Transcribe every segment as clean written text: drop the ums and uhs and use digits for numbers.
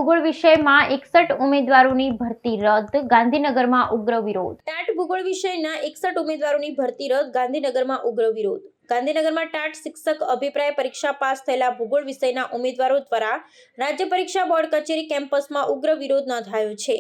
ભૂગોળ વિષયમાં 61 ઉમેદવારોની ભરતી રદ, ગાંધીનગરમાં ઉગ્ર વિરોધ. ટાટ ભૂગોળ વિષયના 61 ઉમેદવારોની ભરતી રદ, ગાંધીનગરમાં ઉગ્ર વિરોધ. ગાંધીનગરમાં ટાટ શિક્ષક અભિપ્રાય પરીક્ષા પાસ થયેલા ભૂગોળ વિષયના ઉમેદવારો દ્વારા રાજ્ય પરીક્ષા બોર્ડ કચેરી કેમ્પસમાં ઉગ્ર વિરોધ નોંધાયો છે.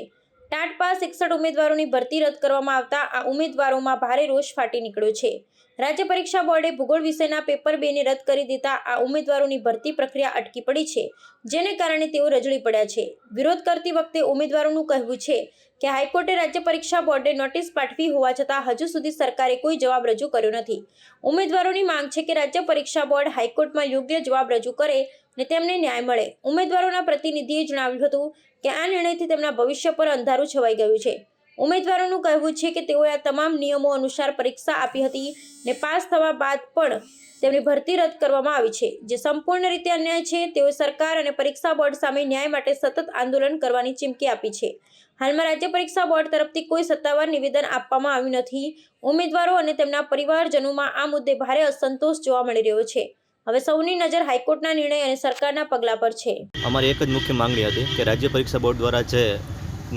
ટાટ પાસ 61 ઉમેદવારોની ભરતી રદ કરવામાં આવતા આ ઉમેદવારોમાં ભારે રોષ ફાટી નીકળ્યો છે. રાજ્ય પરીક્ષા બોર્ડે ભૂગોળ વિષયના પેપર 2 ને રદ કરી દેતા આ ઉમેદવારોની ભરતી પ્રક્રિયા અટકી પડી છે, જેને કારણે તેઓ રજળી પડ્યા છે. વિરોધ કરતી વખતે ઉમેદવારોનું કહેવું છે કે હાઈકોર્ટે રાજ્ય પરીક્ષા બોર્ડે નોટિસ પાઠવી હોવા છતાં હજુ સુધી સરકારે કોઈ જવાબ રજૂ કર્યો નથી. ઉમેદવારોની માંગ છે કે રાજ્ય પરીક્ષા બોર્ડ હાઈકોર્ટમાં યોગ્ય જવાબ રજૂ કરે ને તેમને ન્યાય મળે. ઉમેદવારોના પ્રતિનિધિએ જણાવ્યું હતું કે આ નિર્ણયથી તેમના ભવિષ્ય પર અંધારું છવાઈ ગયું છે. ઉમેદવારોનું કહેવું છે કે તેઓએ આ તમામ નિયમો અનુસાર પરીક્ષા આપી હતી ને પાસ થવા બાદ પણ તેમની ભરતી રદ કરવામાં આવી છે, જે સંપૂર્ણ રીતે અન્યાય છે. તેઓએ સરકાર અને પરીક્ષા બોર્ડ સામે ન્યાય માટે સતત આંદોલન કરવાની ચીમકી આપી છે. હાલમાં રાજ્ય પરીક્ષા બોર્ડ તરફથી કોઈ સત્તાવાર નિવેદન આપવામાં આવ્યું નથી. ઉમેદવારો અને તેમના પરિવારજનોમાં આ મુદ્દે ભારે અસંતોષ જોવા મળી રહ્યો છે. હવે સૌની નજર હાઈકોર્ટના નિર્ણય અને સરકારના પગલાં પર છે. અમારી એક જ મુખ્ય માંગણી હતી કે રાજ્ય પરીક્ષા બોર્ડ દ્વારા જે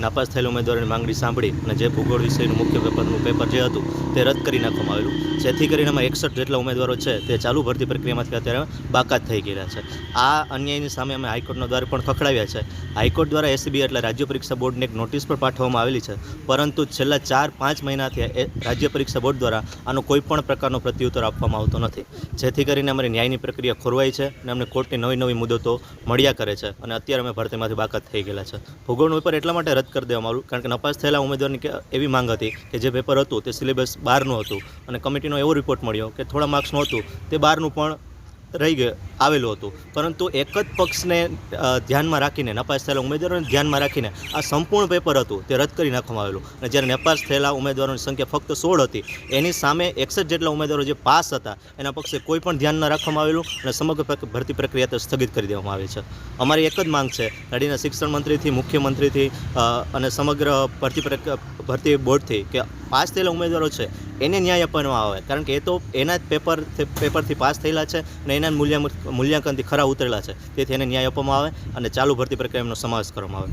નાપાસ થયેલા ઉમેદવારોની માંગણી સાંભળી અને જે ભૂગોળ વિષયનું મુખ્ય પેપર જે હતું તે રદ કરી નાખવામાં આવેલું, જેથી કરીને એમાં 61 જેટલા ઉમેદવારો છે તે ચાલુ ભરતી પ્રક્રિયામાંથી અત્યારે બાકાત થઈ ગયેલા છે. આ અન્યાયની સામે અમે હાઈકોર્ટના દ્વારા પણ ખખડાવ્યા છે. હાઈકોર્ટ દ્વારા એસબી એટલે રાજ્ય પરીક્ષા બોર્ડને એક નોટિસ પણ પાઠવવામાં આવેલી છે, પરંતુ છેલ્લા 4-5 મહિનાથી રાજ્ય પરીક્ષા બોર્ડ દ્વારા આનો કોઈ પણ પ્રકારનો પ્રત્યુત્તર આપવામાં આવતો નથી, જેથી કરીને અમારી ન્યાયની પ્રક્રિયા ખોરવાઈ છે અને અમને કોર્ટની નવી મુદતો મળ્યા કરે છે અને અત્યારે અમે ભરતીમાંથી બાકાત થઈ ગયેલા છે. ભૂગોળનું પેપર એટલા માટે રદ કરી દેવામાં આવ્યું કારણ કે નપાસ થયેલા ઉમેદવારની એવી માંગ હતી કે જે પેપર હતું તે સિલેબસ 12નું હતું અને કમિટીનો એવો રિપોર્ટ મળ્યો કે થોડા માર્ક્સનું હતું તે 12નું પણ આવેલું હતું, પરંતુ એક જ પક્ષને ધ્યાનમાં રાખીને, નપાસ થયેલા ઉમેદવારોને ધ્યાનમાં રાખીને આ સંપૂર્ણ પેપર હતું તે રદ કરી નાખવામાં આવેલું. અને જ્યારે નપાસ થયેલા ઉમેદવારોની સંખ્યા ફક્ત 16 હતી, એની સામે 61 જેટલા ઉમેદવારો જે પાસ હતા એના પક્ષે કોઈ પણ ધ્યાન ન રાખવામાં આવેલું અને સમગ્ર ભરતી પ્રક્રિયા સ્થગિત કરી દેવામાં આવી છે. અમારી એક જ માંગ છે ગાડીના શિક્ષણ મંત્રીથી, મુખ્યમંત્રીથી અને સમગ્ર ભરતી બોર્ડથી કે પાસ થયેલા ઉમેદવારો છે એને ન્યાય આપવામાં આવે, કારણ કે એ તો એના જ પેપરથી પાસ થયેલા છે અને એના મૂલ્યાંકનથી ખરા ઉતરેલા છે, તેથી એને ન્યાય આપવામાં આવે અને ચાલુ ભરતી પ્રક્રિયાનો સમાવેશ કરવામાં આવે.